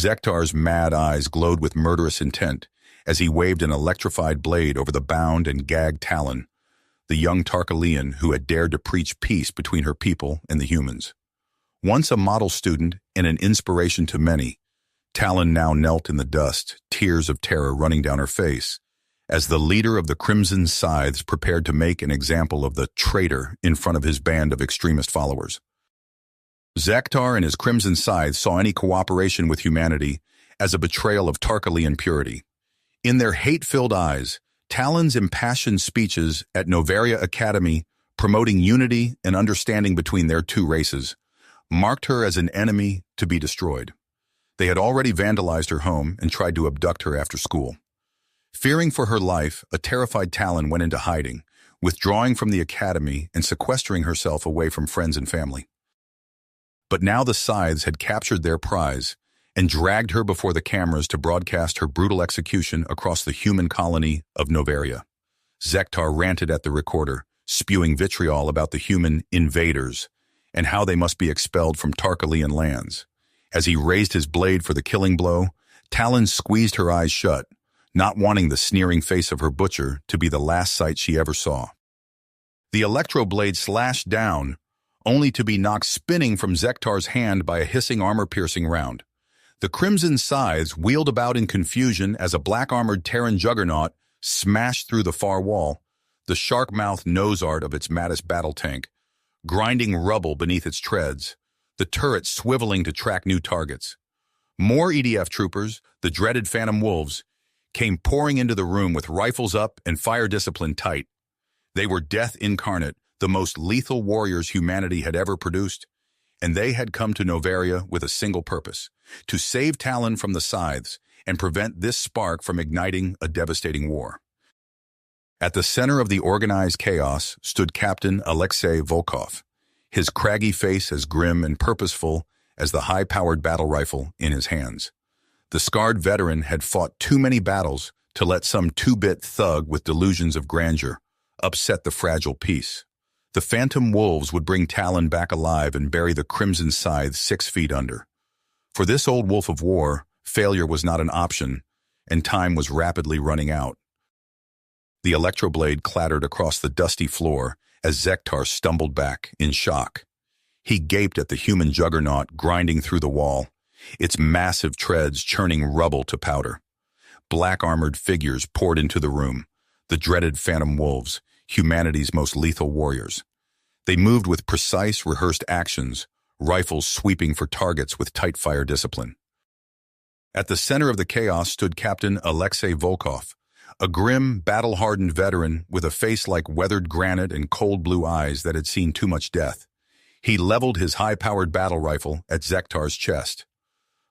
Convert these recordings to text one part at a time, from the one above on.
Zektar's mad eyes glowed with murderous intent as he waved an electrified blade over the bound and gagged Talon, the young Tarkalian who had dared to preach peace between her people and the humans. Once a model student and an inspiration to many, Talon now knelt in the dust, tears of terror running down her face, as the leader of the Crimson Scythes prepared to make an example of the traitor in front of his band of extremist followers. Zektar and his Crimson Scythes saw any cooperation with humanity as a betrayal of Tarkalian purity. In their hate-filled eyes, Talon's impassioned speeches at Noveria Academy, promoting unity and understanding between their two races, marked her as an enemy to be destroyed. They had already vandalized her home and tried to abduct her after school. Fearing for her life, a terrified Talon went into hiding, withdrawing from the academy and sequestering herself away from friends and family. But now the Scythes had captured their prize and dragged her before the cameras to broadcast her brutal execution across the human colony of Noveria. Zektar ranted at the recorder, spewing vitriol about the human invaders and how they must be expelled from Tarkalian lands. As he raised his blade for the killing blow, Talon squeezed her eyes shut, not wanting the sneering face of her butcher to be the last sight she ever saw. The electro blade slashed down, only to be knocked spinning from Zektar's hand by a hissing armor-piercing round. The Crimson Scythes wheeled about in confusion as a black-armored Terran juggernaut smashed through the far wall, the shark-mouthed nose art of its Mattis battle tank, grinding rubble beneath its treads, the turret swiveling to track new targets. More EDF troopers, the dreaded Phantom Wolves, came pouring into the room with rifles up and fire discipline tight. They were death incarnate, the most lethal warriors humanity had ever produced, and they had come to Noveria with a single purpose: to save Talon from the Scythes and prevent this spark from igniting a devastating war. At the center of the organized chaos stood Captain Alexei Volkov, his craggy face as grim and purposeful as the high-powered battle rifle in his hands. The scarred veteran had fought too many battles to let some two-bit thug with delusions of grandeur upset the fragile peace. The Phantom Wolves would bring Talon back alive and bury the Crimson Scythe 6 feet under. For this old wolf of war, failure was not an option, and time was rapidly running out. The electroblade clattered across the dusty floor as Zektar stumbled back in shock. He gaped at the human juggernaut grinding through the wall, its massive treads churning rubble to powder. Black-armored figures poured into the room, the dreaded Phantom Wolves, humanity's most lethal warriors. They moved with precise, rehearsed actions, rifles sweeping for targets with tight fire discipline. At the center of the chaos stood Captain Alexei Volkov, a grim, battle-hardened veteran with a face like weathered granite and cold blue eyes that had seen too much death. He leveled his high-powered battle rifle at Zektar's chest.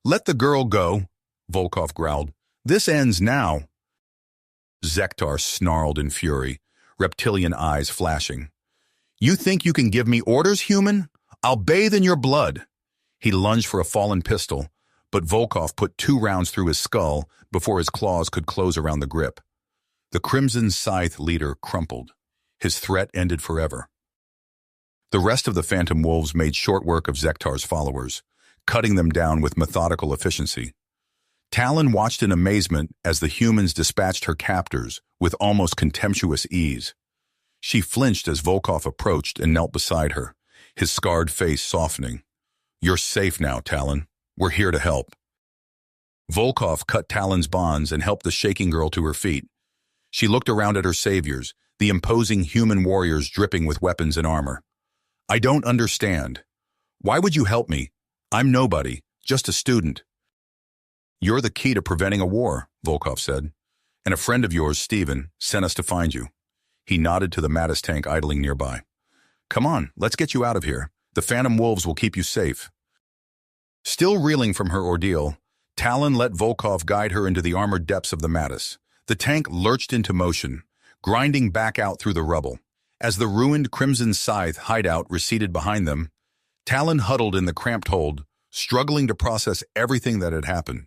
"Let the girl go," Volkov growled. "This ends now." Zektar snarled in fury, reptilian eyes flashing. "You think you can give me orders, human? I'll bathe in your blood." He lunged for a fallen pistol, but Volkov put 2 rounds through his skull before his claws could close around the grip. The Crimson Scythe leader crumpled. His threat ended forever. The rest of the Phantom Wolves made short work of Zektar's followers, cutting them down with methodical efficiency. Talon watched in amazement as the humans dispatched her captors with almost contemptuous ease. She flinched as Volkov approached and knelt beside her, his scarred face softening. "You're safe now, Talon. We're here to help." Volkov cut Talon's bonds and helped the shaking girl to her feet. She looked around at her saviors, the imposing human warriors dripping with weapons and armor. "I don't understand. Why would you help me? I'm nobody, just a student." "You're the key to preventing a war," Volkov said. "And a friend of yours, Steven, sent us to find you." He nodded to the Mattis tank idling nearby. "Come on, let's get you out of here. The Phantom Wolves will keep you safe." Still reeling from her ordeal, Talon let Volkov guide her into the armored depths of the Mattis. The tank lurched into motion, grinding back out through the rubble. As the ruined Crimson Scythe hideout receded behind them, Talon huddled in the cramped hold, struggling to process everything that had happened.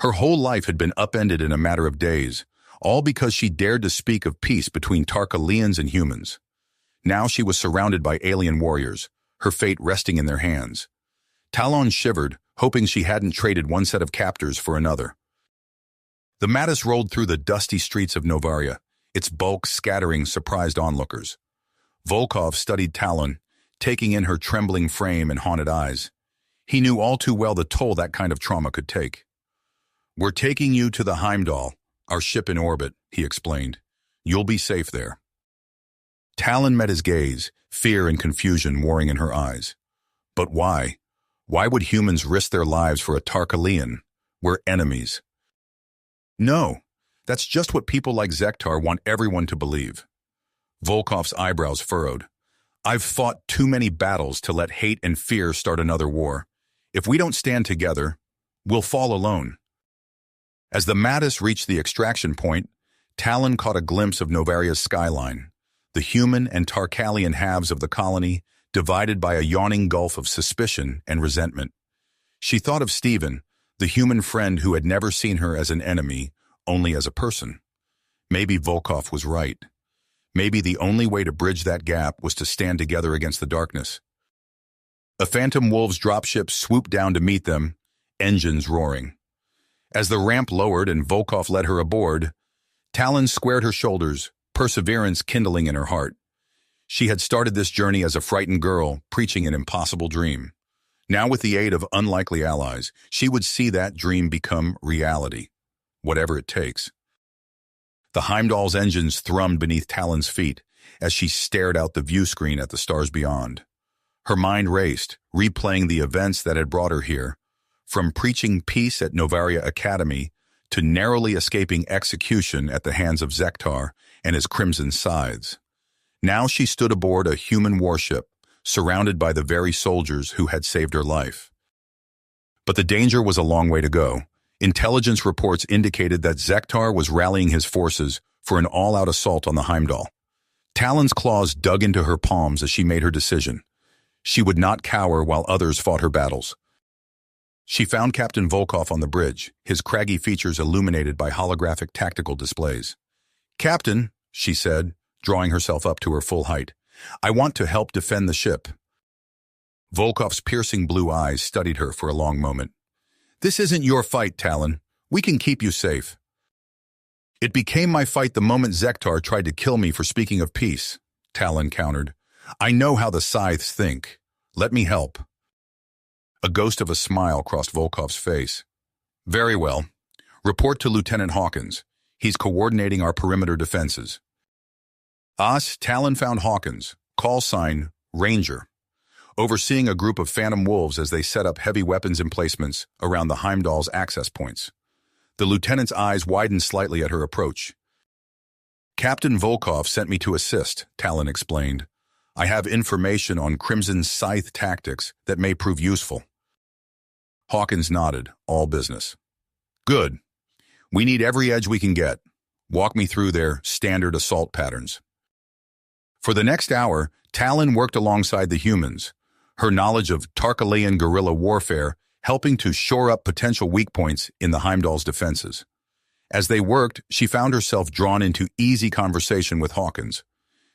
Her whole life had been upended in a matter of days, all because she dared to speak of peace between Tarkalians and humans. Now she was surrounded by alien warriors, her fate resting in their hands. Talon shivered, hoping she hadn't traded one set of captors for another. The Mattis rolled through the dusty streets of Novaria, its bulk scattering surprised onlookers. Volkov studied Talon, taking in her trembling frame and haunted eyes. He knew all too well the toll that kind of trauma could take. "We're taking you to the Heimdall, our ship in orbit," he explained. "You'll be safe there." Talon met his gaze, fear and confusion warring in her eyes. But why? Why would humans risk their lives for a Tarkalian? We're enemies. No, that's just what people like Zektar want everyone to believe. Volkov's eyebrows furrowed. "I've fought too many battles to let hate and fear start another war. If we don't stand together, we'll fall alone." As the Mattis reached the extraction point, Talon caught a glimpse of Novaria's skyline, the human and Tarkalian halves of the colony divided by a yawning gulf of suspicion and resentment. She thought of Stephen, the human friend who had never seen her as an enemy, only as a person. Maybe Volkov was right. Maybe the only way to bridge that gap was to stand together against the darkness. A Phantom Wolves dropship swooped down to meet them, engines roaring. As the ramp lowered and Volkov led her aboard, Talon squared her shoulders, perseverance kindling in her heart. She had started this journey as a frightened girl, preaching an impossible dream. Now, with the aid of unlikely allies, she would see that dream become reality, whatever it takes. The Heimdall's engines thrummed beneath Talon's feet as she stared out the view screen at the stars beyond. Her mind raced, replaying the events that had brought her here, from preaching peace at Novaria Academy to narrowly escaping execution at the hands of Zektar and his Crimson Scythes. Now she stood aboard a human warship, surrounded by the very soldiers who had saved her life. But the danger was a long way to go. Intelligence reports indicated that Zektar was rallying his forces for an all-out assault on the Heimdall. Talon's claws dug into her palms as she made her decision. She would not cower while others fought her battles. She found Captain Volkov on the bridge, his craggy features illuminated by holographic tactical displays. "Captain," she said, drawing herself up to her full height, "I want to help defend the ship." Volkov's piercing blue eyes studied her for a long moment. "This isn't your fight, Talon. We can keep you safe." "It became my fight the moment Zektar tried to kill me for speaking of peace," Talon countered. "I know how the Scythes think. Let me help." A ghost of a smile crossed Volkov's face. "Very well. Report to Lieutenant Hawkins. He's coordinating our perimeter defenses." Talon found Hawkins, call sign Ranger, overseeing a group of Phantom Wolves as they set up heavy weapons emplacements around the Heimdall's access points. The lieutenant's eyes widened slightly at her approach. "Captain Volkov sent me to assist," Talon explained. "I have information on Crimson Scythe tactics that may prove useful." Hawkins nodded, all business. "Good. We need every edge we can get. Walk me through their standard assault patterns." For the next hour, Talon worked alongside the humans, her knowledge of Tarkalian guerrilla warfare helping to shore up potential weak points in the Heimdall's defenses. As they worked, she found herself drawn into easy conversation with Hawkins.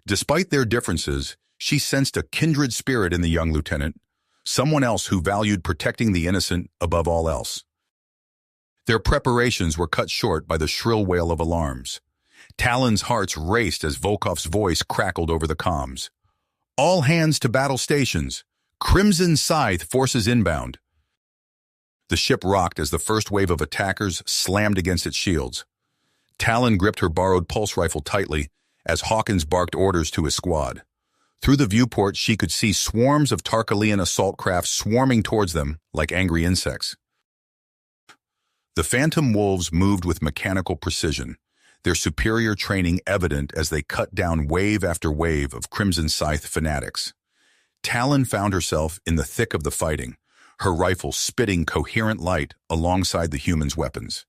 Despite their differences, she sensed a kindred spirit in the young lieutenant, someone else who valued protecting the innocent above all else. Their preparations were cut short by the shrill wail of alarms. Talon's hearts raced as Volkov's voice crackled over the comms. "All hands to battle stations. Crimson Scythe forces inbound." The ship rocked as the first wave of attackers slammed against its shields. Talon gripped her borrowed pulse rifle tightly as Hawkins barked orders to his squad. Through the viewport, she could see swarms of Tarkalian assault craft swarming towards them like angry insects. The Phantom Wolves moved with mechanical precision, their superior training evident as they cut down wave after wave of Crimson Scythe fanatics. Talon found herself in the thick of the fighting, her rifle spitting coherent light alongside the humans' weapons.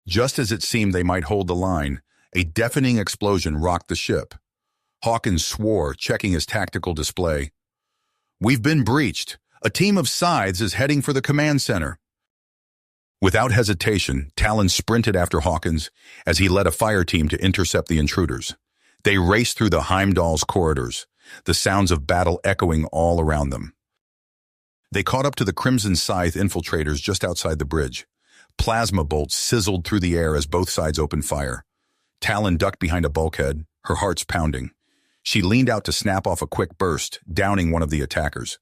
Just as it seemed they might hold the line, a deafening explosion rocked the ship. Hawkins swore, checking his tactical display. "We've been breached. A team of Scythes is heading for the command center." Without hesitation, Talon sprinted after Hawkins as he led a fire team to intercept the intruders. They raced through the Heimdall's corridors, the sounds of battle echoing all around them. They caught up to the Crimson Scythe infiltrators just outside the bridge. Plasma bolts sizzled through the air as both sides opened fire. Talon ducked behind a bulkhead, her heart's pounding. She leaned out to snap off a quick burst, downing one of the attackers.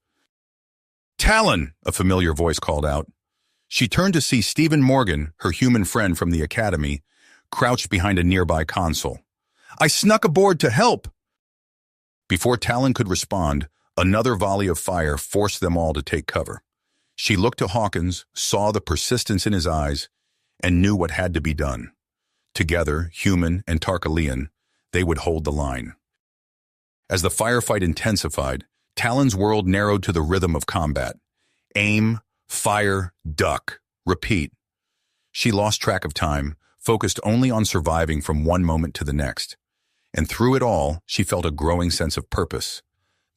"Talon!" a familiar voice called out. She turned to see Stephen Morgan, her human friend from the academy, crouched behind a nearby console. "I snuck aboard to help!" Before Talon could respond, another volley of fire forced them all to take cover. She looked to Hawkins, saw the persistence in his eyes, and knew what had to be done. Together, human and Tarkalian, they would hold the line. As the firefight intensified, Talon's world narrowed to the rhythm of combat. Aim, fire, duck, repeat. She lost track of time, focused only on surviving from one moment to the next. And through it all, she felt a growing sense of purpose.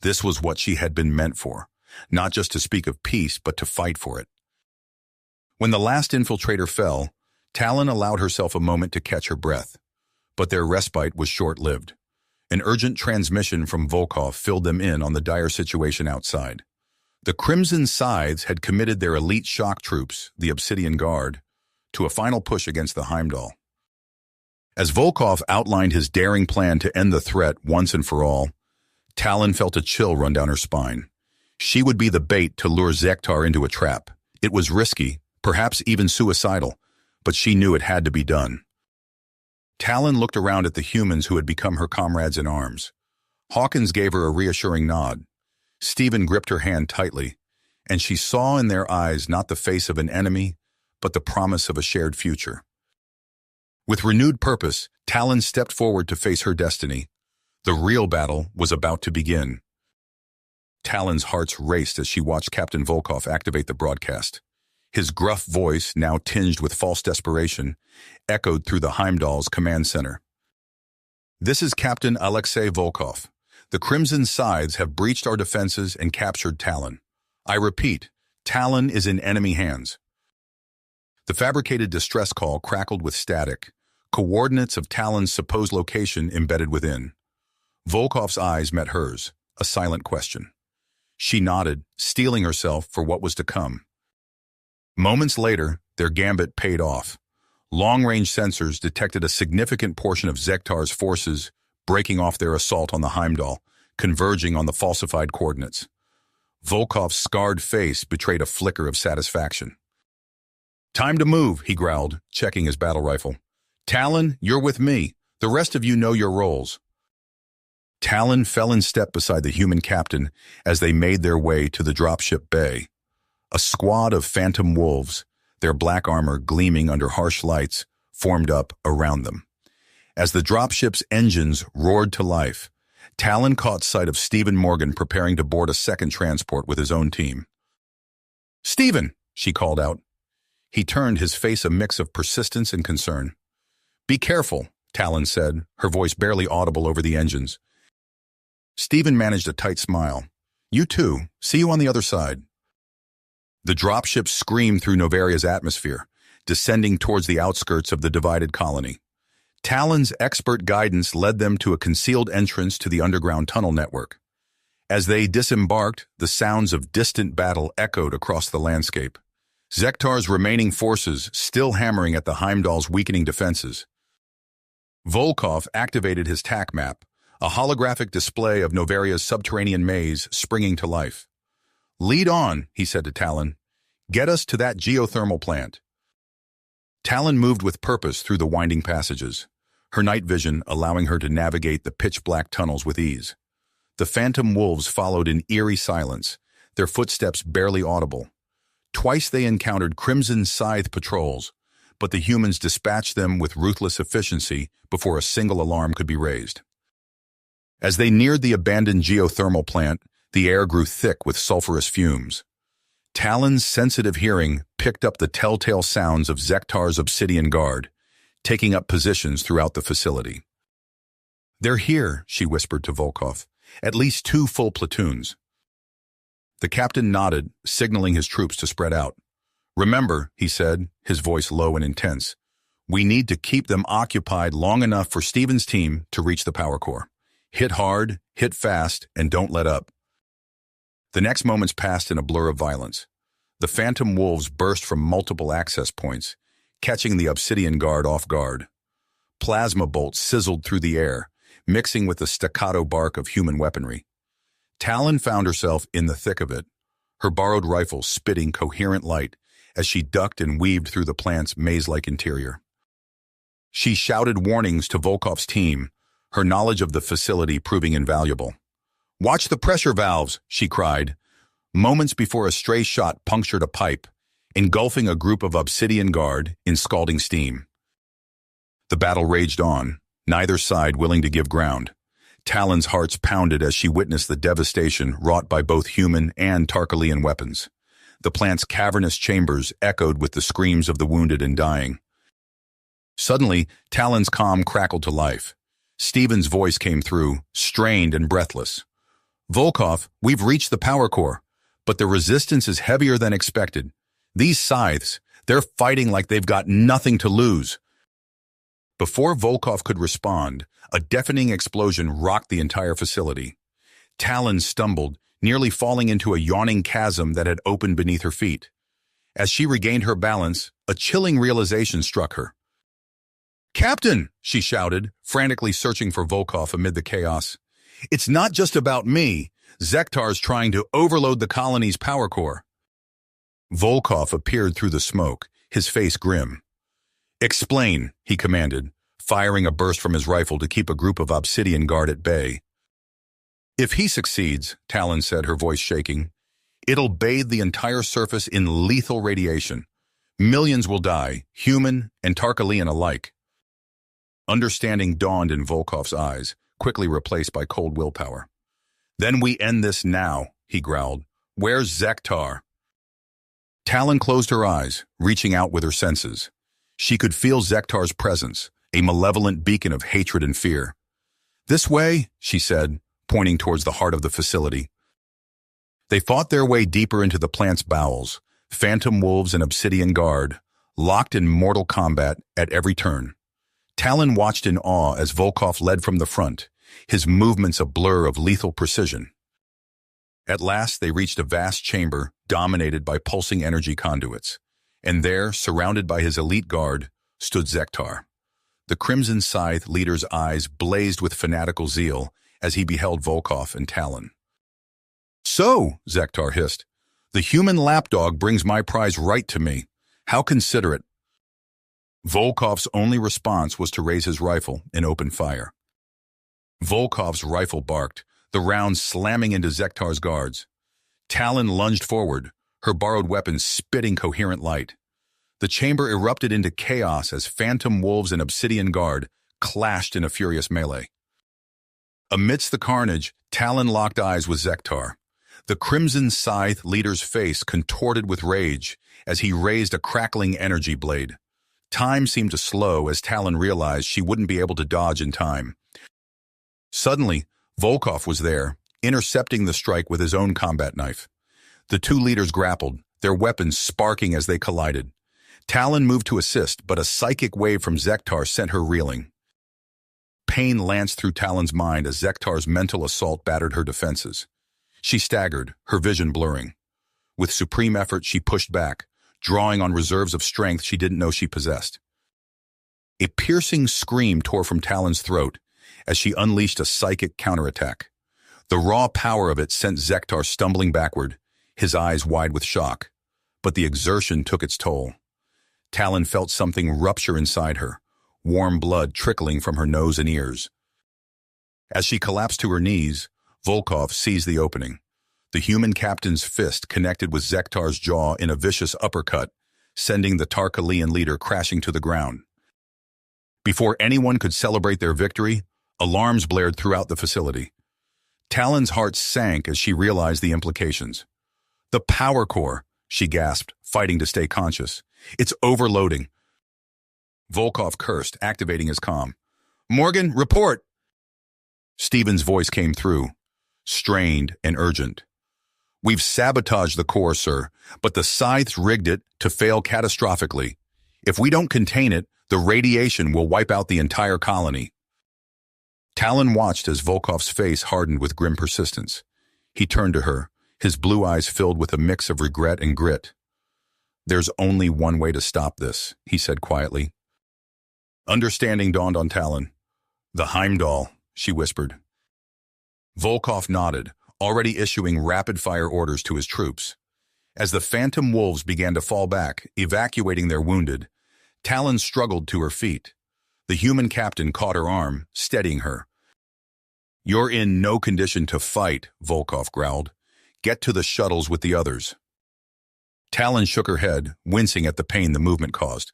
This was what she had been meant for, not just to speak of peace, but to fight for it. When the last infiltrator fell, Talon allowed herself a moment to catch her breath. But their respite was short-lived. An urgent transmission from Volkov filled them in on the dire situation outside. The Crimson Scythes had committed their elite shock troops, the Obsidian Guard, to a final push against the Heimdall. As Volkov outlined his daring plan to end the threat once and for all, Talon felt a chill run down her spine. She would be the bait to lure Zektar into a trap. It was risky, perhaps even suicidal, but she knew it had to be done. Talon looked around at the humans who had become her comrades in arms. Hawkins gave her a reassuring nod. Stephen gripped her hand tightly, and she saw in their eyes not the face of an enemy, but the promise of a shared future. With renewed purpose, Talon stepped forward to face her destiny. The real battle was about to begin. Talon's heart raced as she watched Captain Volkov activate the broadcast. His gruff voice, now tinged with false desperation, echoed through the Heimdall's command center. "This is Captain Alexei Volkov. The Crimson Scythes have breached our defenses and captured Talon. I repeat, Talon is in enemy hands." The fabricated distress call crackled with static, coordinates of Talon's supposed location embedded within. Volkov's eyes met hers, a silent question. She nodded, steeling herself for what was to come. Moments later, their gambit paid off. Long-range sensors detected a significant portion of Zektar's forces breaking off their assault on the Heimdall, converging on the falsified coordinates. Volkov's scarred face betrayed a flicker of satisfaction. "Time to move," he growled, checking his battle rifle. "Talon, you're with me. The rest of you know your roles." Talon fell in step beside the human captain as they made their way to the dropship bay. A squad of phantom wolves, their black armor gleaming under harsh lights, formed up around them. As the dropship's engines roared to life, Talon caught sight of Stephen Morgan preparing to board a second transport with his own team. "Stephen!" she called out. He turned, his face a mix of persistence and concern. "Be careful," Talon said, her voice barely audible over the engines. Stephen managed a tight smile. "You too. See you on the other side." The dropship screamed through Novaria's atmosphere, descending towards the outskirts of the divided colony. Talon's expert guidance led them to a concealed entrance to the underground tunnel network. As they disembarked, the sounds of distant battle echoed across the landscape. Zektar's remaining forces still hammering at the Heimdall's weakening defenses. Volkov activated his TAC map, a holographic display of Novaria's subterranean maze springing to life. "Lead on," he said to Talon. "Get us to that geothermal plant." Talon moved with purpose through the winding passages, her night vision allowing her to navigate the pitch-black tunnels with ease. The phantom wolves followed in eerie silence, their footsteps barely audible. Twice they encountered Crimson Scythe patrols, but the humans dispatched them with ruthless efficiency before a single alarm could be raised. As they neared the abandoned geothermal plant, the air grew thick with sulfurous fumes. Talon's sensitive hearing picked up the telltale sounds of Zektar's Obsidian Guard, taking up positions throughout the facility. "They're here," she whispered to Volkov. "At least 2 full platoons." The captain nodded, signaling his troops to spread out. "Remember," he said, his voice low and intense, "we need to keep them occupied long enough for Stephen's team to reach the power core. Hit hard, hit fast, and don't let up." The next moments passed in a blur of violence. The phantom wolves burst from multiple access points, catching the Obsidian Guard off guard. Plasma bolts sizzled through the air, mixing with the staccato bark of human weaponry. Talon found herself in the thick of it, her borrowed rifle spitting coherent light as she ducked and weaved through the plant's maze-like interior. She shouted warnings to Volkov's team, her knowledge of the facility proving invaluable. "Watch the pressure valves," she cried, moments before a stray shot punctured a pipe, engulfing a group of Obsidian Guard in scalding steam. The battle raged on, neither side willing to give ground. Talon's hearts pounded as she witnessed the devastation wrought by both human and Tarkalian weapons. The plant's cavernous chambers echoed with the screams of the wounded and dying. Suddenly, Talon's calm crackled to life. Stephen's voice came through, strained and breathless. "Volkov, we've reached the power core, but the resistance is heavier than expected. These scythes, they're fighting like they've got nothing to lose." Before Volkov could respond, a deafening explosion rocked the entire facility. Talon stumbled, nearly falling into a yawning chasm that had opened beneath her feet. As she regained her balance, a chilling realization struck her. "Captain!" she shouted, frantically searching for Volkov amid the chaos. "It's not just about me. Zektar's trying to overload the colony's power core." Volkov appeared through the smoke, his face grim. "Explain," he commanded, firing a burst from his rifle to keep a group of Obsidian Guard at bay. "If he succeeds," Talon said, her voice shaking, "it'll bathe the entire surface in lethal radiation. Millions will die, human and Tarkalian alike." Understanding dawned in Volkov's eyes, quickly replaced by cold willpower. "Then we end this now," he growled. "Where's Zektar?" Talon closed her eyes, reaching out with her senses. She could feel Zektar's presence, a malevolent beacon of hatred and fear. "This way," she said, pointing towards the heart of the facility. They fought their way deeper into the plant's bowels, phantom wolves and Obsidian Guard, locked in mortal combat at every turn. Talon watched in awe as Volkov led from the front, his movements a blur of lethal precision. At last they reached a vast chamber dominated by pulsing energy conduits, and there, surrounded by his elite guard, stood Zektar. The Crimson Scythe leader's eyes blazed with fanatical zeal as he beheld Volkov and Talon. "So," Zektar hissed, "the human lapdog brings my prize right to me. How considerate." Volkov's only response was to raise his rifle and open fire. Volkov's rifle barked, the rounds slamming into Zektar's guards. Talon lunged forward, her borrowed weapon spitting coherent light. The chamber erupted into chaos as phantom wolves and Obsidian Guard clashed in a furious melee. Amidst the carnage, Talon locked eyes with Zektar. The Crimson Scythe leader's face contorted with rage as he raised a crackling energy blade. Time seemed to slow as Talon realized she wouldn't be able to dodge in time. Suddenly, Volkov was there, intercepting the strike with his own combat knife. The two leaders grappled, their weapons sparking as they collided. Talon moved to assist, but a psychic wave from Zektar sent her reeling. Pain lanced through Talon's mind as Zektar's mental assault battered her defenses. She staggered, her vision blurring. With supreme effort, she pushed back, drawing on reserves of strength she didn't know she possessed. A piercing scream tore from Talon's throat as she unleashed a psychic counterattack. The raw power of it sent Zektar stumbling backward, his eyes wide with shock. But the exertion took its toll. Talon felt something rupture inside her, warm blood trickling from her nose and ears. As she collapsed to her knees, Volkov seized the opening. The human captain's fist connected with Zektar's jaw in a vicious uppercut, sending the Tarkalian leader crashing to the ground. Before anyone could celebrate their victory, alarms blared throughout the facility. Talon's heart sank as she realized the implications. "The power core," she gasped, fighting to stay conscious. "It's overloading." Volkov cursed, activating his comm. "Morgan, report!" Stephen's voice came through, strained and urgent. "We've sabotaged the core, sir, but the scythes rigged it to fail catastrophically. If we don't contain it, the radiation will wipe out the entire colony." Talon watched as Volkov's face hardened with grim persistence. He turned to her, his blue eyes filled with a mix of regret and grit. "There's only one way to stop this," he said quietly. Understanding dawned on Talon. "The Heimdall," she whispered. Volkov nodded, already issuing rapid-fire orders to his troops. As the phantom wolves began to fall back, evacuating their wounded, Talon struggled to her feet. The human captain caught her arm, steadying her. "You're in no condition to fight," Volkov growled. "Get to the shuttles with the others." Talon shook her head, wincing at the pain the movement caused.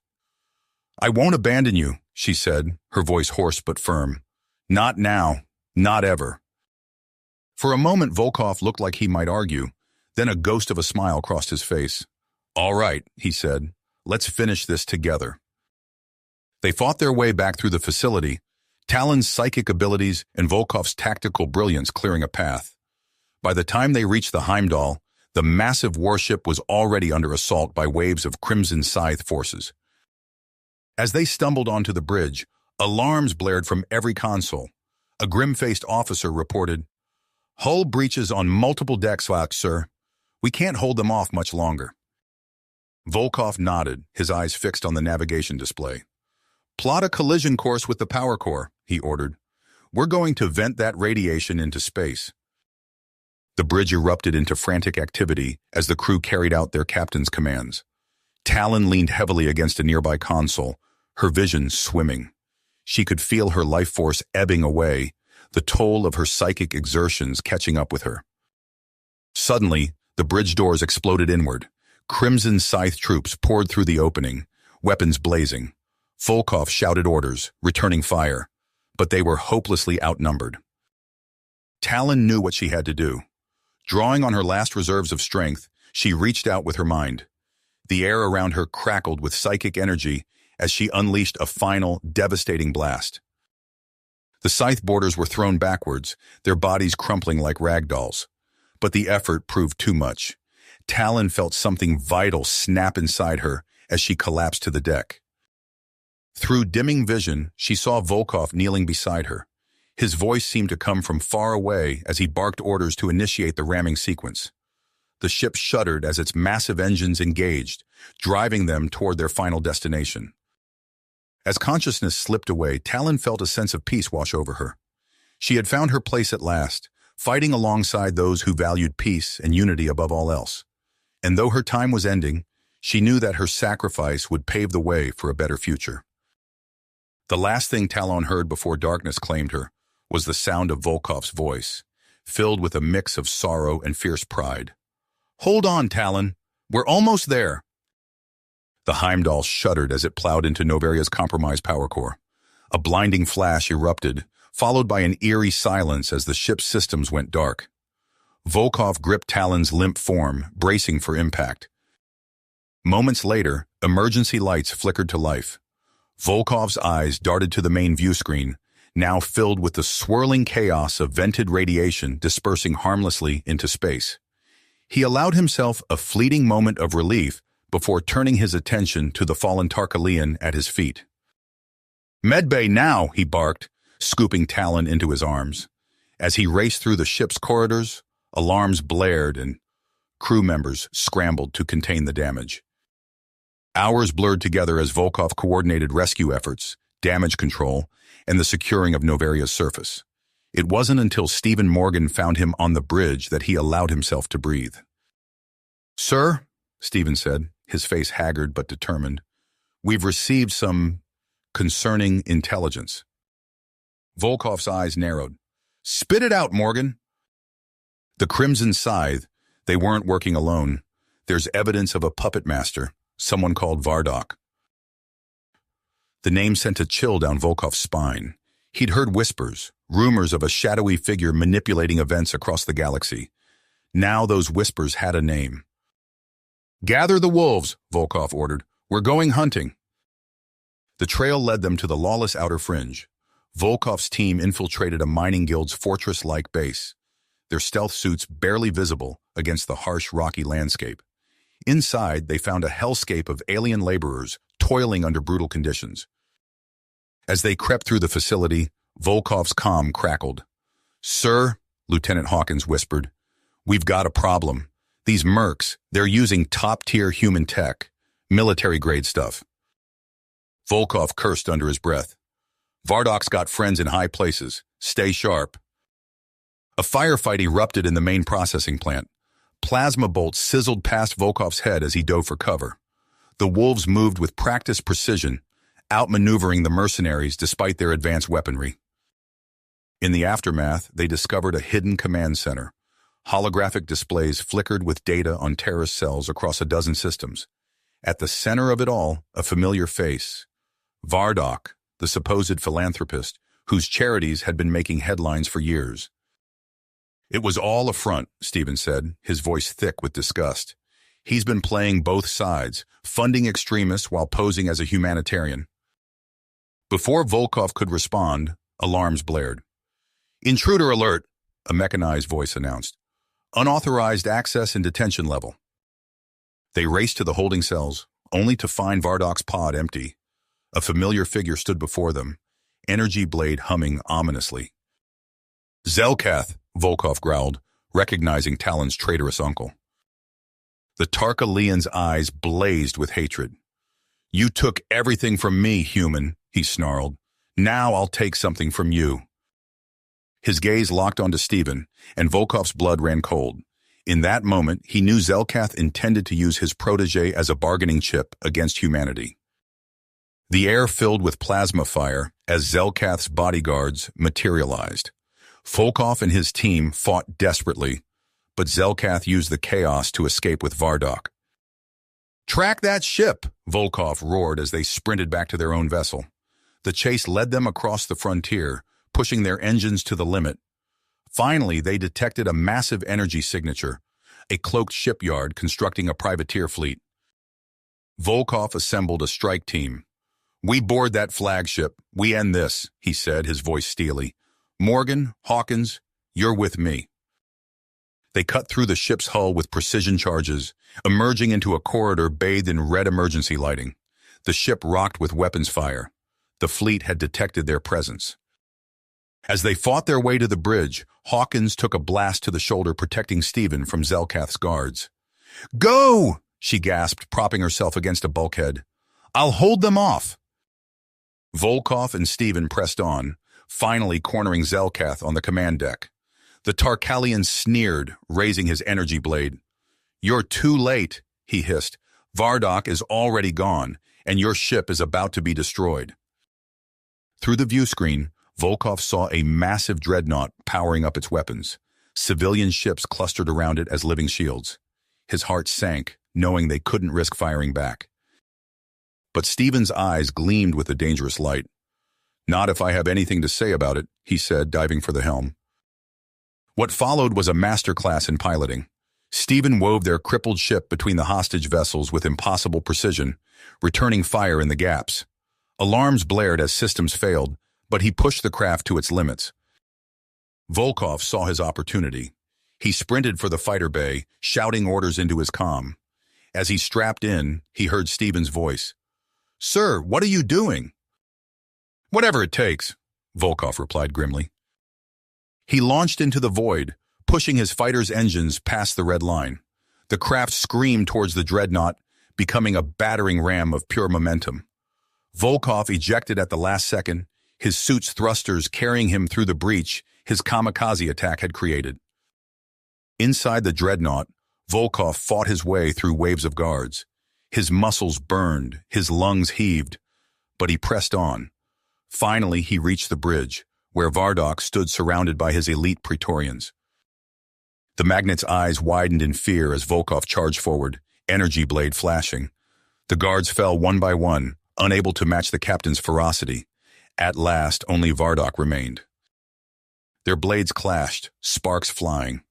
"I won't abandon you," she said, her voice hoarse but firm. "Not now. Not ever." For a moment, Volkov looked like he might argue. Then a ghost of a smile crossed his face. "All right," he said. "Let's finish this together." They fought their way back through the facility, Talon's psychic abilities and Volkov's tactical brilliance clearing a path. By the time they reached the Heimdall, the massive warship was already under assault by waves of Crimson Scythe forces. As they stumbled onto the bridge, alarms blared from every console. A grim-faced officer reported, "Hull breaches on multiple decks, sir. We can't hold them off much longer." Volkov nodded, his eyes fixed on the navigation display. "Plot a collision course with the power core," he ordered. "We're going to vent that radiation into space." The bridge erupted into frantic activity as the crew carried out their captain's commands. Talon leaned heavily against a nearby console, her vision swimming. She could feel her life force ebbing away, the toll of her psychic exertions catching up with her. Suddenly, the bridge doors exploded inward. Crimson Scythe troops poured through the opening, weapons blazing. Volkov shouted orders, returning fire, but they were hopelessly outnumbered. Talon knew what she had to do. Drawing on her last reserves of strength, she reached out with her mind. The air around her crackled with psychic energy as she unleashed a final, devastating blast. The scythe boarders were thrown backwards, their bodies crumpling like rag dolls. But the effort proved too much. Talon felt something vital snap inside her as she collapsed to the deck. Through dimming vision, she saw Volkov kneeling beside her. His voice seemed to come from far away as he barked orders to initiate the ramming sequence. The ship shuddered as its massive engines engaged, driving them toward their final destination. As consciousness slipped away, Talon felt a sense of peace wash over her. She had found her place at last, fighting alongside those who valued peace and unity above all else. And though her time was ending, she knew that her sacrifice would pave the way for a better future. The last thing Talon heard before darkness claimed her was the sound of Volkov's voice, filled with a mix of sorrow and fierce pride. "Hold on, Talon. We're almost there." The Heimdall shuddered as it plowed into Novaria's compromised power core. A blinding flash erupted, followed by an eerie silence as the ship's systems went dark. Volkov gripped Talon's limp form, bracing for impact. Moments later, emergency lights flickered to life. Volkov's eyes darted to the main view screen, now filled with the swirling chaos of vented radiation dispersing harmlessly into space. He allowed himself a fleeting moment of relief before turning his attention to the fallen Tarkalian at his feet. "Medbay now," he barked, scooping Talon into his arms. As he raced through the ship's corridors, alarms blared and crew members scrambled to contain the damage. Hours blurred together as Volkov coordinated rescue efforts, damage control, and the securing of Novaria's surface. It wasn't until Stephen Morgan found him on the bridge that he allowed himself to breathe. "Sir," Stephen said, his face haggard but determined, "we've received some concerning intelligence." Volkov's eyes narrowed. "Spit it out, Morgan." The Crimson Scythe, they weren't working alone. There's evidence of a puppet master, someone called Vardok. The name sent a chill down Volkov's spine. He'd heard whispers, rumors of a shadowy figure manipulating events across the galaxy. Now those whispers had a name. "Gather the wolves," Volkov ordered. "We're going hunting." The trail led them to the lawless outer fringe. Volkov's team infiltrated a mining guild's fortress-like base, their stealth suits barely visible against the harsh, rocky landscape. Inside, they found a hellscape of alien laborers toiling under brutal conditions. As they crept through the facility, Volkov's comm crackled. "Sir," Lieutenant Hawkins whispered, "We've got a problem. These mercs, they're using top-tier human tech, military-grade stuff." Volkov cursed under his breath. "Vardok's got friends in high places. Stay sharp." A firefight erupted in the main processing plant. Plasma bolts sizzled past Volkov's head as he dove for cover. The wolves moved with practiced precision, outmaneuvering the mercenaries despite their advanced weaponry. In the aftermath, they discovered a hidden command center. Holographic displays flickered with data on terrorist cells across a dozen systems. At the center of it all, a familiar face. Vardok, the supposed philanthropist, whose charities had been making headlines for years. "It was all a front," Stephen said, his voice thick with disgust. "He's been playing both sides, funding extremists while posing as a humanitarian." Before Volkov could respond, alarms blared. "Intruder alert," a mechanized voice announced. "Unauthorized access and detention level." They raced to the holding cells, only to find Vardok's pod empty. A familiar figure stood before them, energy blade humming ominously. "Zelkath," Volkov growled, recognizing Talon's traitorous uncle. The Tarkalian's eyes blazed with hatred. "You took everything from me, human," he snarled. "Now I'll take something from you." His gaze locked onto Stephen, and Volkov's blood ran cold. In that moment, he knew Zelkath intended to use his protege as a bargaining chip against humanity. The air filled with plasma fire as Zelkath's bodyguards materialized. Volkov and his team fought desperately, but Zelkath used the chaos to escape with Vardok. "Track that ship!" Volkov roared as they sprinted back to their own vessel. The chase led them across the frontier, pushing their engines to the limit. Finally, they detected a massive energy signature, a cloaked shipyard constructing a privateer fleet. Volkov assembled a strike team. "We board that flagship. We end this," he said, his voice steely. "Morgan, Hawkins, you're with me." They cut through the ship's hull with precision charges, emerging into a corridor bathed in red emergency lighting. The ship rocked with weapons fire. The fleet had detected their presence. As they fought their way to the bridge, Hawkins took a blast to the shoulder, protecting Stephen from Zelkath's guards. "Go!" she gasped, propping herself against a bulkhead. "I'll hold them off." Volkov and Stephen pressed on, finally cornering Zelkath on the command deck. The Tarkalian sneered, raising his energy blade. "You're too late," he hissed. "Vardok is already gone, and your ship is about to be destroyed." Through the view screen, Volkov saw a massive dreadnought powering up its weapons. Civilian ships clustered around it as living shields. His heart sank, knowing they couldn't risk firing back. But Stephen's eyes gleamed with a dangerous light. "Not if I have anything to say about it," he said, diving for the helm. What followed was a masterclass in piloting. Stephen wove their crippled ship between the hostage vessels with impossible precision, returning fire in the gaps. Alarms blared as systems failed, but he pushed the craft to its limits. Volkov saw his opportunity. He sprinted for the fighter bay, shouting orders into his comm. As he strapped in, he heard Stephen's voice. "Sir, what are you doing?" "Whatever it takes," Volkov replied grimly. He launched into the void, pushing his fighter's engines past the red line. The craft screamed towards the dreadnought, becoming a battering ram of pure momentum. Volkov ejected at the last second, his suit's thrusters carrying him through the breach his kamikaze attack had created. Inside the dreadnought, Volkov fought his way through waves of guards. His muscles burned, his lungs heaved, but he pressed on. Finally, he reached the bridge, where Vardok stood surrounded by his elite Praetorians. The magnet's eyes widened in fear as Volkov charged forward, energy blade flashing. The guards fell one by one, unable to match the captain's ferocity. At last, only Vardok remained. Their blades clashed, sparks flying.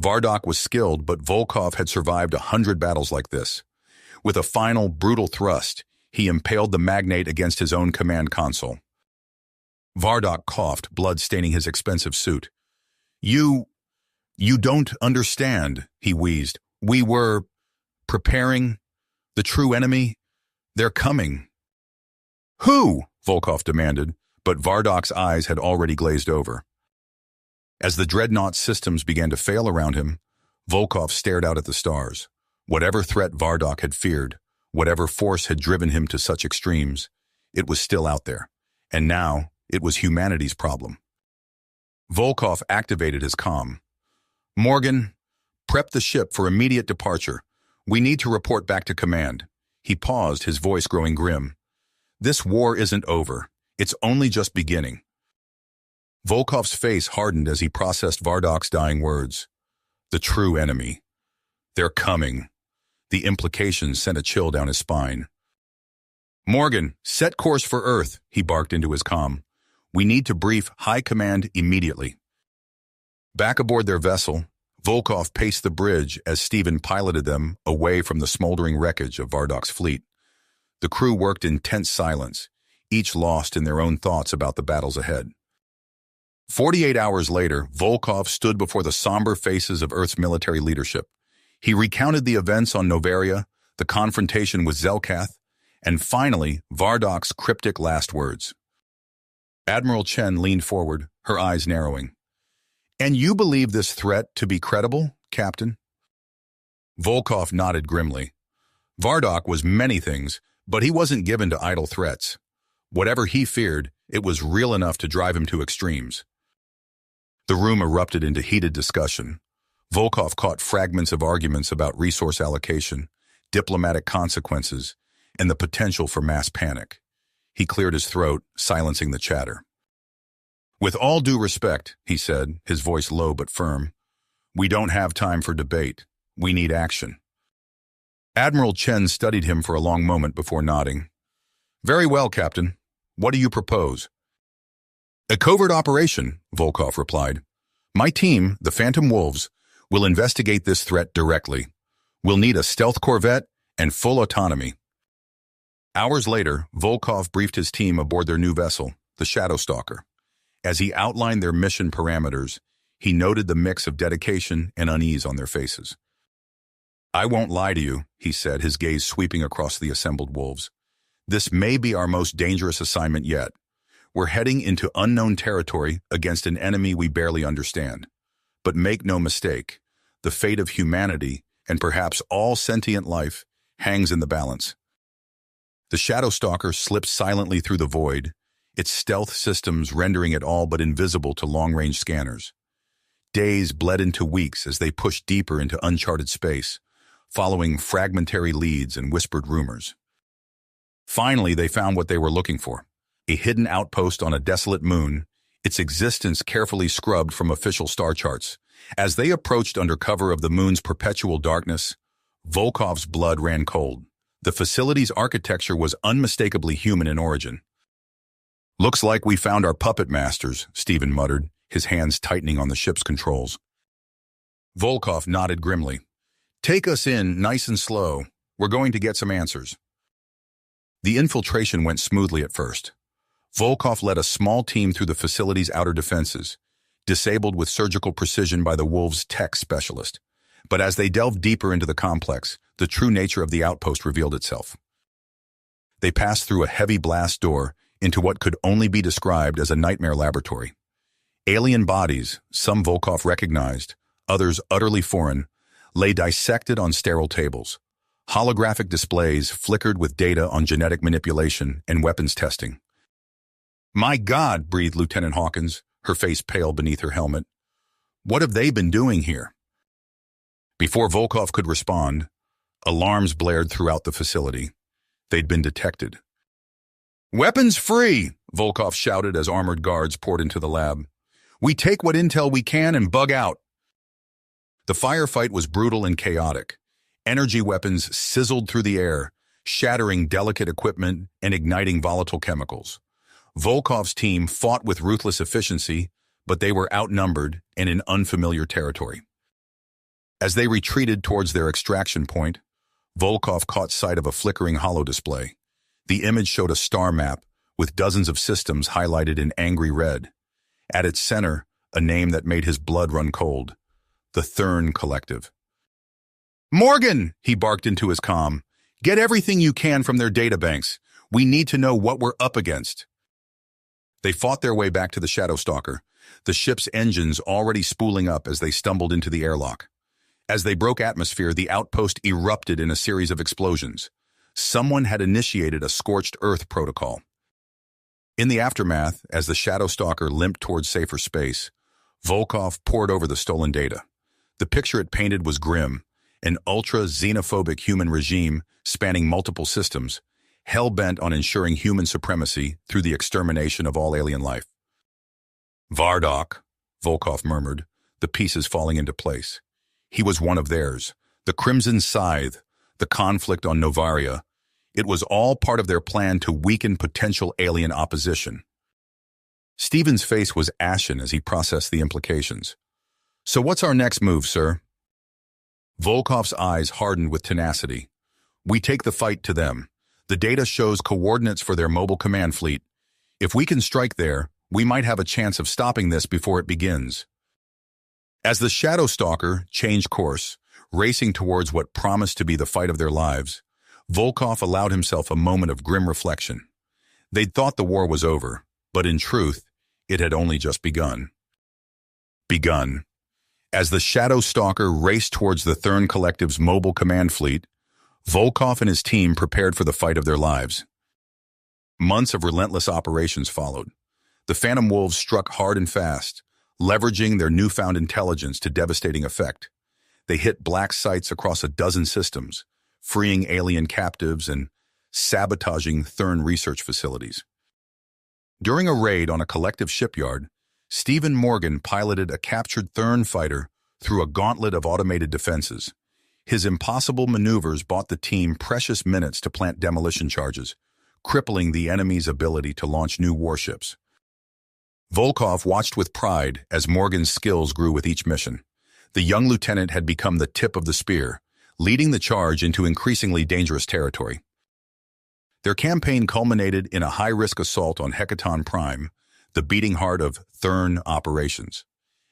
Vardok was skilled, but Volkov had survived 100 battles like this. With a final, brutal thrust, he impaled the magnate against his own command console. Vardok coughed, blood staining his expensive suit. You don't understand," he wheezed. "We were preparing. The true enemy, they're coming." "Who?" Volkov demanded, but Vardok's eyes had already glazed over. As the dreadnought systems began to fail around him, Volkov stared out at the stars. Whatever threat Vardok had feared, whatever force had driven him to such extremes, it was still out there. And now, it was humanity's problem. Volkov activated his comm. "Morgan, prep the ship for immediate departure. We need to report back to command." He paused, his voice growing grim. "This war isn't over. It's only just beginning." Volkov's face hardened as he processed Vardok's dying words. The true enemy. They're coming. The implications sent a chill down his spine. "Morgan, set course for Earth," he barked into his comm. "We need to brief High Command immediately." Back aboard their vessel, Volkov paced the bridge as Stephen piloted them away from the smoldering wreckage of Vardok's fleet. The crew worked in tense silence, each lost in their own thoughts about the battles ahead. 48 hours later, Volkov stood before the somber faces of Earth's military leadership. He recounted the events on Novaria, the confrontation with Zelkath, and finally, Vardok's cryptic last words. Admiral Chen leaned forward, her eyes narrowing. "And you believe this threat to be credible, Captain?" Volkov nodded grimly. Vardok was many things, but he wasn't given to idle threats. Whatever he feared, it was real enough to drive him to extremes. The room erupted into heated discussion. Volkov caught fragments of arguments about resource allocation, diplomatic consequences, and the potential for mass panic. He cleared his throat, silencing the chatter. "With all due respect," he said, his voice low but firm, "we don't have time for debate. We need action." Admiral Chen studied him for a long moment before nodding. "Very well, Captain. What do you propose?" "A covert operation," Volkov replied. "My team, the Phantom Wolves, will investigate this threat directly. We'll need a stealth corvette and full autonomy." Hours later, Volkov briefed his team aboard their new vessel, the Shadowstalker. As he outlined their mission parameters, he noted the mix of dedication and unease on their faces. "I won't lie to you," he said, his gaze sweeping across the assembled wolves. "This may be our most dangerous assignment yet. We're heading into unknown territory against an enemy we barely understand. But make no mistake, the fate of humanity, and perhaps all sentient life, hangs in the balance." The Shadowstalker slipped silently through the void, its stealth systems rendering it all but invisible to long-range scanners. Days bled into weeks as they pushed deeper into uncharted space, following fragmentary leads and whispered rumors. Finally, they found what they were looking for, a hidden outpost on a desolate moon, its existence carefully scrubbed from official star charts. As they approached under cover of the moon's perpetual darkness, Volkov's blood ran cold. The facility's architecture was unmistakably human in origin. "Looks like we found our puppet masters," Stephen muttered, his hands tightening on the ship's controls. Volkov nodded grimly. "Take us in, nice and slow. We're going to get some answers." The infiltration went smoothly at first. Volkov led a small team through the facility's outer defenses, disabled with surgical precision by the Wolves' tech specialist. But as they delved deeper into the complex, the true nature of the outpost revealed itself. They passed through a heavy blast door into what could only be described as a nightmare laboratory. Alien bodies, some Volkov recognized, others utterly foreign, lay dissected on sterile tables. Holographic displays flickered with data on genetic manipulation and weapons testing. "My God," breathed Lieutenant Hawkins, her face pale beneath her helmet. "What have they been doing here?" Before Volkov could respond, alarms blared throughout the facility. They'd been detected. "Weapons free!" Volkov shouted as armored guards poured into the lab. "We take what intel we can and bug out." The firefight was brutal and chaotic. Energy weapons sizzled through the air, shattering delicate equipment and igniting volatile chemicals. Volkov's team fought with ruthless efficiency, but they were outnumbered and in unfamiliar territory. As they retreated towards their extraction point, Volkov caught sight of a flickering holodisplay. The image showed a star map with dozens of systems highlighted in angry red. At its center, a name that made his blood run cold: the Thurn Collective. "Morgan!" he barked into his comm. "Get everything you can from their databanks. We need to know what we're up against." They fought their way back to the Shadowstalker, the ship's engines already spooling up as they stumbled into the airlock. As they broke atmosphere, the outpost erupted in a series of explosions. Someone had initiated a scorched earth protocol. In the aftermath, as the Shadow Stalker limped towards safer space, Volkov pored over the stolen data. The picture it painted was grim, an ultra-xenophobic human regime spanning multiple systems, hell-bent on ensuring human supremacy through the extermination of all alien life. Vardok, Volkov murmured, the pieces falling into place. He was one of theirs. The Crimson Scythe, the conflict on Novaria. It was all part of their plan to weaken potential alien opposition. Stephen's face was ashen as he processed the implications. So what's our next move, sir? Volkov's eyes hardened with tenacity. We take the fight to them. The data shows coordinates for their mobile command fleet. If we can strike there, we might have a chance of stopping this before it begins. As the Shadow Stalker changed course, racing towards what promised to be the fight of their lives, Volkov allowed himself a moment of grim reflection. They'd thought the war was over, but in truth, it had only just begun. As the Shadow Stalker raced towards the Thurn Collective's mobile command fleet, Volkov and his team prepared for the fight of their lives. Months of relentless operations followed. The Phantom Wolves struck hard and fast, leveraging their newfound intelligence to devastating effect. They hit black sites across a dozen systems, freeing alien captives and sabotaging Thurn research facilities. During a raid on a collective shipyard, Stephen Morgan piloted a captured Thurn fighter through a gauntlet of automated defenses. His impossible maneuvers bought the team precious minutes to plant demolition charges, crippling the enemy's ability to launch new warships. Volkov watched with pride as Morgan's skills grew with each mission. The young lieutenant had become the tip of the spear, leading the charge into increasingly dangerous territory. Their campaign culminated in a high-risk assault on Hecaton Prime, the beating heart of Thurn operations.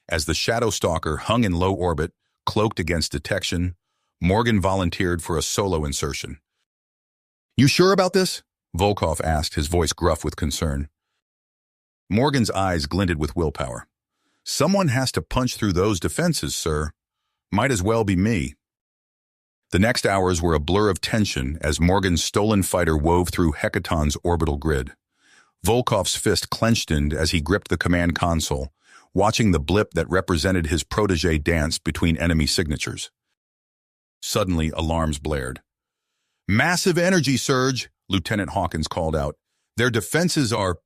As the Shadow Stalker hung in low orbit, cloaked against detection, Morgan volunteered for a solo insertion. "You sure about this?" Volkov asked, his voice gruff with concern. Morgan's eyes glinted with willpower. "Someone has to punch through those defenses, sir. Might as well be me." The next hours were a blur of tension as Morgan's stolen fighter wove through Hecaton's orbital grid. Volkov's fist clenched as he gripped the command console, watching the blip that represented his protégé dance between enemy signatures. Suddenly, alarms blared. "Massive energy surge," Lieutenant Hawkins called out. "Their defenses are—"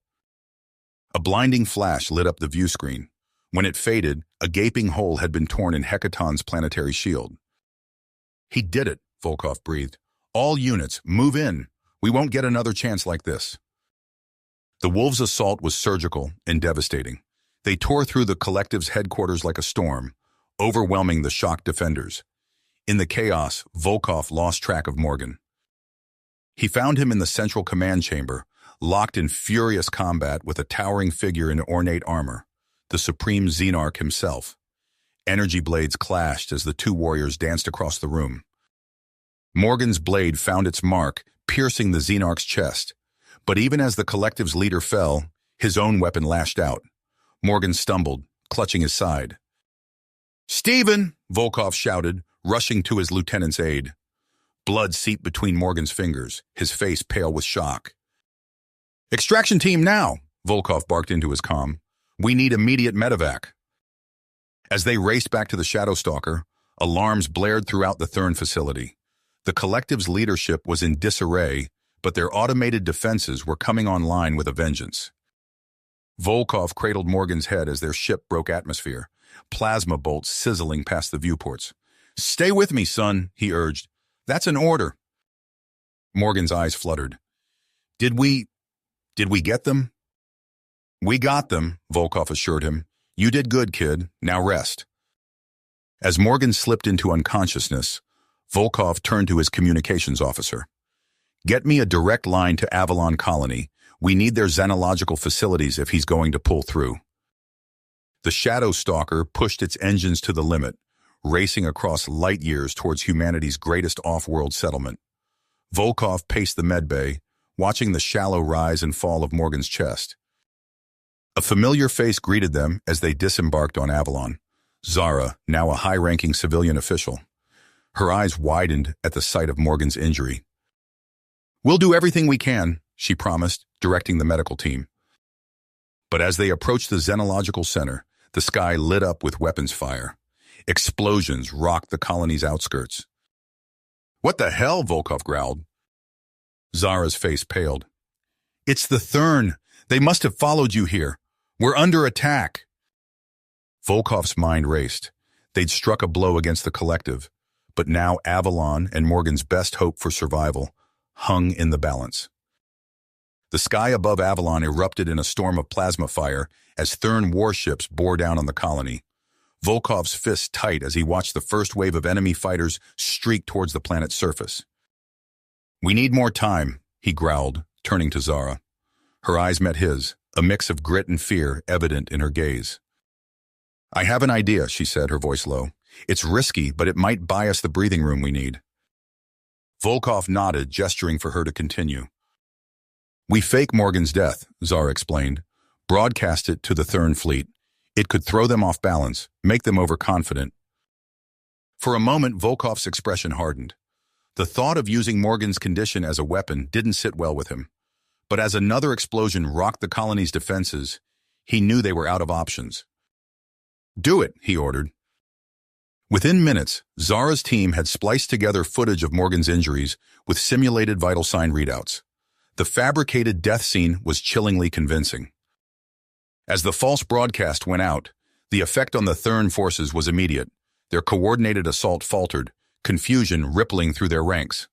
A blinding flash lit up the view screen. When it faded, a gaping hole had been torn in Hecaton's planetary shield. "He did it," Volkov breathed. "All units, move in. We won't get another chance like this." The Wolves' assault was surgical and devastating. They tore through the Collective's headquarters like a storm, overwhelming the shocked defenders. In the chaos, Volkov lost track of Morgan. He found him in the central command chamber, locked in furious combat with a towering figure in ornate armor, the Supreme Xenarch himself. Energy blades clashed as the two warriors danced across the room. Morgan's blade found its mark, piercing the Xenarch's chest. But even as the Collective's leader fell, his own weapon lashed out. Morgan stumbled, clutching his side. "Stephen!" Volkov shouted, rushing to his lieutenant's aid. Blood seeped between Morgan's fingers, his face pale with shock. "Extraction team now!" Volkov barked into his comm. "We need immediate medevac." As they raced back to the Shadow Stalker, alarms blared throughout the Thurn facility. The Collective's leadership was in disarray, but their automated defenses were coming online with a vengeance. Volkov cradled Morgan's head as their ship broke atmosphere, plasma bolts sizzling past the viewports. "Stay with me, son," he urged. "That's an order." Morgan's eyes fluttered. Did we get them?" "We got them," Volkov assured him. "You did good, kid. Now rest." As Morgan slipped into unconsciousness, Volkov turned to his communications officer. "Get me a direct line to Avalon Colony. We need their xenological facilities if he's going to pull through." The Shadow Stalker pushed its engines to the limit, racing across light years towards humanity's greatest off-world settlement. Volkov paced the medbay, watching the shallow rise and fall of Morgan's chest. A familiar face greeted them as they disembarked on Avalon. Zara, now a high-ranking civilian official. Her eyes widened at the sight of Morgan's injury. "We'll do everything we can," she promised, directing the medical team. But as they approached the xenological center, the sky lit up with weapons fire. Explosions rocked the colony's outskirts. "What the hell?" Volkov growled. Zara's face paled. "It's the Thurn. They must have followed you here. We're under attack." Volkov's mind raced. They'd struck a blow against the collective, but now Avalon and Morgan's best hope for survival hung in the balance. The sky above Avalon erupted in a storm of plasma fire as Thurn warships bore down on the colony. Volkov's fists tight as he watched the first wave of enemy fighters streak towards the planet's surface. "We need more time," he growled, turning to Zara. Her eyes met his, a mix of grit and fear evident in her gaze. "I have an idea," she said, her voice low. "It's risky, but it might buy us the breathing room we need." Volkov nodded, gesturing for her to continue. "We fake Morgan's death," Zara explained. "Broadcast it to the Thurn fleet. It could throw them off balance, make them overconfident." For a moment, Volkov's expression hardened. The thought of using Morgan's condition as a weapon didn't sit well with him. But as another explosion rocked the colony's defenses, he knew they were out of options. "Do it," he ordered. Within minutes, Zara's team had spliced together footage of Morgan's injuries with simulated vital sign readouts. The fabricated death scene was chillingly convincing. As the false broadcast went out, the effect on the Thurn forces was immediate. Their coordinated assault faltered, confusion rippling through their ranks.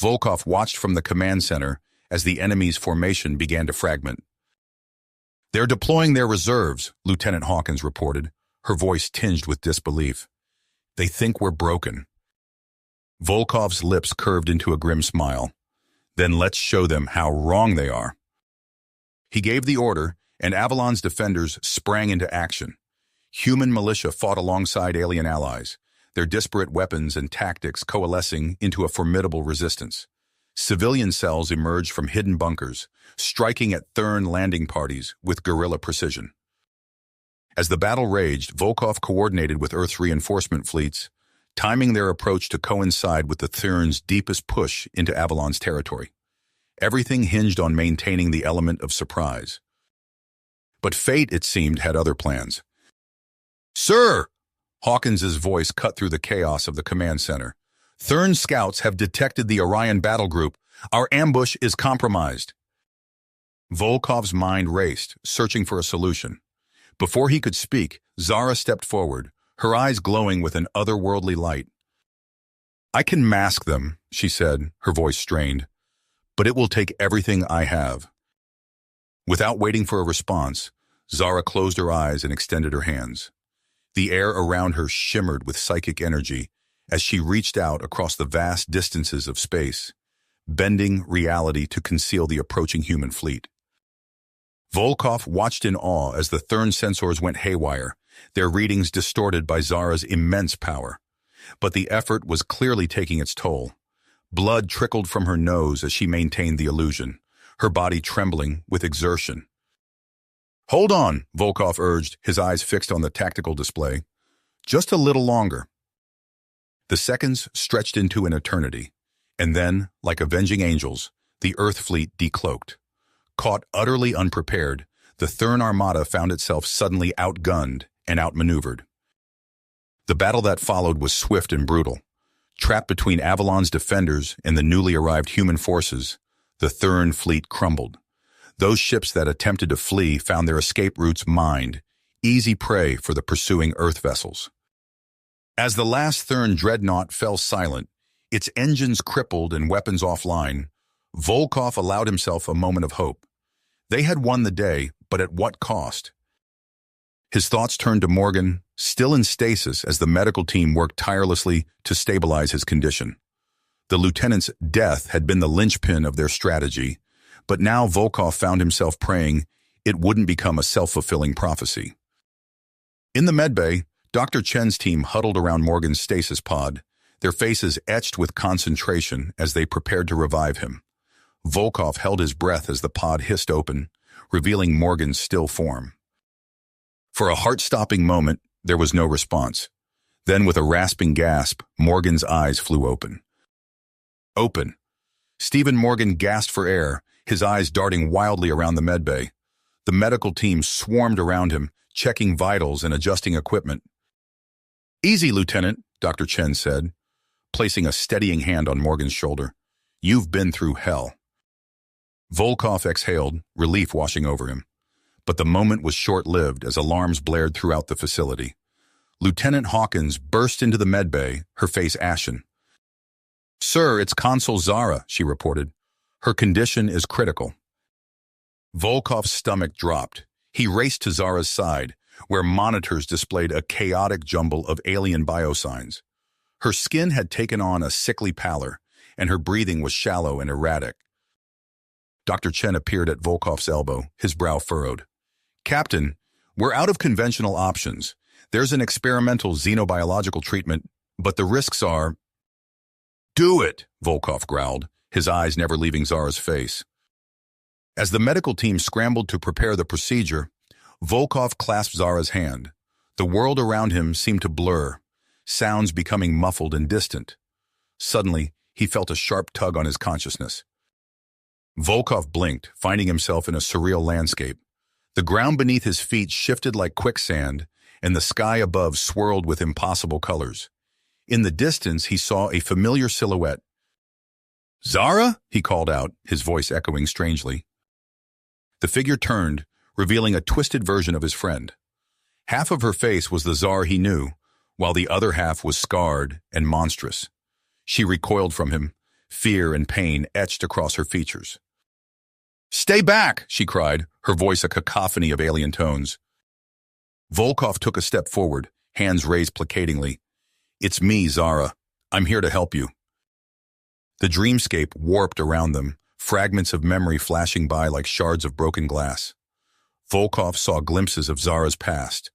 Volkov watched from the command center as the enemy's formation began to fragment. "They're deploying their reserves," Lieutenant Hawkins reported, her voice tinged with disbelief. "They think we're broken." Volkov's lips curved into a grim smile. "Then let's show them how wrong they are." He gave the order, and Avalon's defenders sprang into action. Human militia fought alongside alien allies, their disparate weapons and tactics coalescing into a formidable resistance. Civilian cells emerged from hidden bunkers, striking at Thurn landing parties with guerrilla precision. As the battle raged, Volkov coordinated with Earth's reinforcement fleets, timing their approach to coincide with the Thurn's deepest push into Avalon's territory. Everything hinged on maintaining the element of surprise. But fate, it seemed, had other plans. "Sir!" Hawkins's voice cut through the chaos of the command center. "Thurn scouts have detected the Orion battle group. Our ambush is compromised." Volkov's mind raced, searching for a solution. Before he could speak, Zara stepped forward, her eyes glowing with an otherworldly light. "I can mask them," she said, her voice strained, "but it will take everything I have." Without waiting for a response, Zara closed her eyes and extended her hands. The air around her shimmered with psychic energy as she reached out across the vast distances of space, bending reality to conceal the approaching human fleet. Volkov watched in awe as the Thurn sensors went haywire, their readings distorted by Zara's immense power. But the effort was clearly taking its toll. Blood trickled from her nose as she maintained the illusion, her body trembling with exertion. "Hold on," Volkov urged, his eyes fixed on the tactical display. "Just a little longer." The seconds stretched into an eternity, and then, like avenging angels, the Earth fleet decloaked. Caught utterly unprepared, the Thurn armada found itself suddenly outgunned and outmaneuvered. The battle that followed was swift and brutal. Trapped between Avalon's defenders and the newly arrived human forces, the Thurn fleet crumbled. Those ships that attempted to flee found their escape routes mined, easy prey for the pursuing Earth vessels. As the last Thurn dreadnought fell silent, its engines crippled and weapons offline, Volkov allowed himself a moment of hope. They had won the day, but at what cost? His thoughts turned to Morgan, still in stasis as the medical team worked tirelessly to stabilize his condition. The lieutenant's death had been the linchpin of their strategy, but now Volkov found himself praying it wouldn't become a self-fulfilling prophecy. In the medbay, Dr. Chen's team huddled around Morgan's stasis pod, their faces etched with concentration as they prepared to revive him. Volkov held his breath as the pod hissed open, revealing Morgan's still form. For a heart-stopping moment, There was no response. Then, with a rasping gasp, Morgan's eyes flew open. Open. Stephen Morgan gasped for air, his eyes darting wildly around the medbay. The medical team swarmed around him, checking vitals and adjusting equipment. "Easy, Lieutenant," Dr. Chen said, placing a steadying hand on Morgan's shoulder. "You've been through hell." Volkov exhaled, relief washing over him. But the moment was short-lived as alarms blared throughout the facility. Lieutenant Hawkins burst into the medbay, her face ashen. "Sir, it's Consul Zara," she reported. "Her condition is critical." Volkov's stomach dropped. He raced to Zara's side, where monitors displayed a chaotic jumble of alien biosigns. Her skin had taken on a sickly pallor, and her breathing was shallow and erratic. Dr. Chen appeared at Volkov's elbow, his brow furrowed. "Captain, we're out of conventional options. There's an experimental xenobiological treatment, but the risks are—" "Do it," Volkov growled, his eyes never leaving Zara's face. As the medical team scrambled to prepare the procedure, Volkov clasped Zara's hand. The world around him seemed to blur, sounds becoming muffled and distant. Suddenly, he felt a sharp tug on his consciousness. Volkov blinked, finding himself in a surreal landscape. The ground beneath his feet shifted like quicksand, and the sky above swirled with impossible colors. In the distance, he saw a familiar silhouette. "Zara?" he called out, his voice echoing strangely. The figure turned, revealing a twisted version of his friend. Half of her face was the Zara he knew, while the other half was scarred and monstrous. She recoiled from him, fear and pain etched across her features. "Stay back!" she cried, her voice a cacophony of alien tones. Volkov took a step forward, hands raised placatingly. "It's me, Zara. I'm here to help you." The dreamscape warped around them, fragments of memory flashing by like shards of broken glass. Volkov saw glimpses of Zara's past,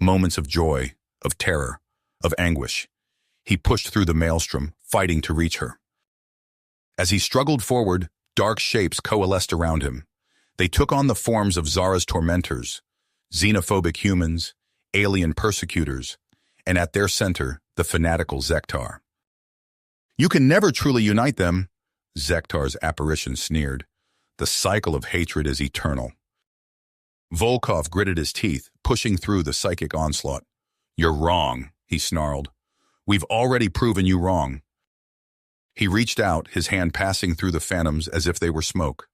moments of joy, of terror, of anguish. He pushed through the maelstrom, fighting to reach her. As he struggled forward, dark shapes coalesced around him. They took on the forms of Zara's tormentors, xenophobic humans, alien persecutors, and at their center, the fanatical Zektar. "You can never truly unite them," Zektar's apparition sneered. "The cycle of hatred is eternal." Volkov gritted his teeth, pushing through the psychic onslaught. "You're wrong," he snarled. "We've already proven you wrong." He reached out, his hand passing through the phantoms as if they were smoke.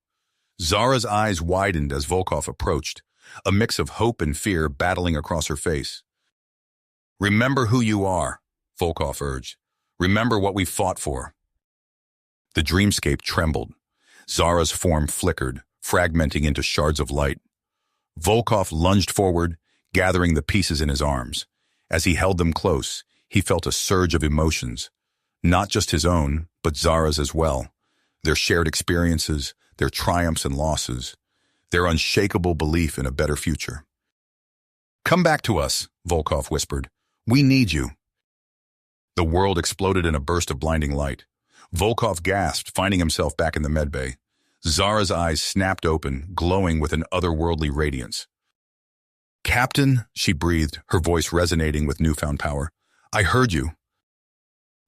Zara's eyes widened as Volkov approached, a mix of hope and fear battling across her face. "Remember who you are," Volkov urged. "Remember what we fought for." The dreamscape trembled. Zara's form flickered, fragmenting into shards of light. Volkov lunged forward, gathering the pieces in his arms. As he held them close, he felt a surge of emotions. Not just his own, but Zara's as well. Their shared experiences, their triumphs and losses, their unshakable belief in a better future. "Come back to us," Volkov whispered. "We need you." The world exploded in a burst of blinding light. Volkov gasped, finding himself back in the medbay. Zara's eyes snapped open, glowing with an otherworldly radiance. "Captain," she breathed, her voice resonating with newfound power. "I heard you."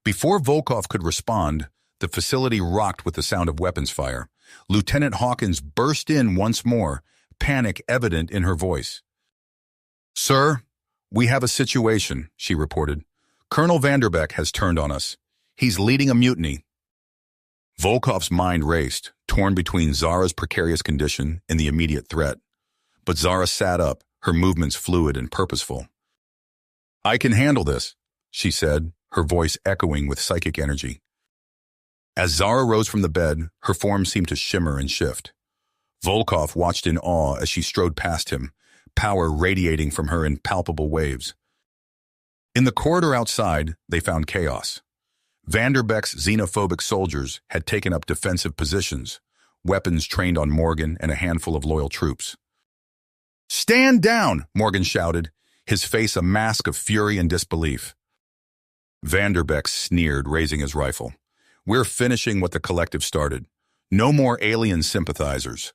Before Volkov could respond, the facility rocked with the sound of weapons fire. Lieutenant Hawkins burst in once more, panic evident in her voice. "Sir, we have a situation," she reported. "Colonel Vanderbeck has turned on us. He's leading a mutiny." Volkov's mind raced, torn between Zara's precarious condition and the immediate threat. But Zara sat up, her movements fluid and purposeful. "I can handle this," she said, her voice echoing with psychic energy. As Zara rose from the bed, her form seemed to shimmer and shift. Volkov watched in awe as she strode past him, power radiating from her in palpable waves. In the corridor outside, they found chaos. Vanderbeck's xenophobic soldiers had taken up defensive positions, weapons trained on Morgan and a handful of loyal troops. "Stand down!" Morgan shouted, his face a mask of fury and disbelief. Vanderbeck sneered, raising his rifle. "We're finishing what the collective started. No more alien sympathizers."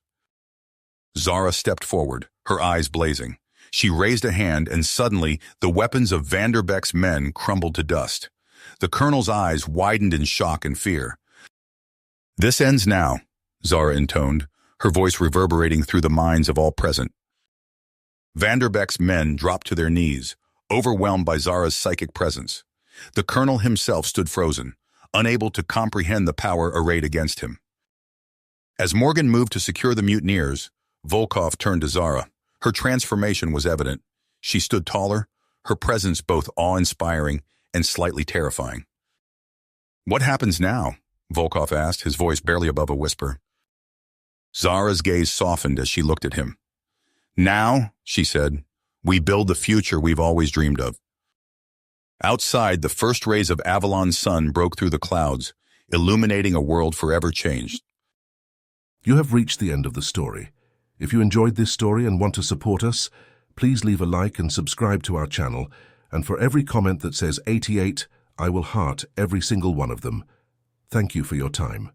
Zara stepped forward, her eyes blazing. She raised a hand, and suddenly the weapons of Vanderbeck's men crumbled to dust. The colonel's eyes widened in shock and fear. "This ends now," Zara intoned, her voice reverberating through the minds of all present. Vanderbeck's men dropped to their knees, overwhelmed by Zara's psychic presence. The colonel himself stood frozen, unable to comprehend the power arrayed against him. As Morgan moved to secure the mutineers, Volkov turned to Zara. Her transformation was evident. She stood taller, her presence both awe-inspiring and slightly terrifying. "What happens now?" Volkov asked, his voice barely above a whisper. Zara's gaze softened as she looked at him. "Now," she said, "we build the future we've always dreamed of." Outside, the first rays of Avalon's sun broke through the clouds, illuminating a world forever changed. You have reached the end of the story. If you enjoyed this story and want to support us, please leave a like and subscribe to our channel, and for every comment that says 88, I will heart every single one of them. Thank you for your time.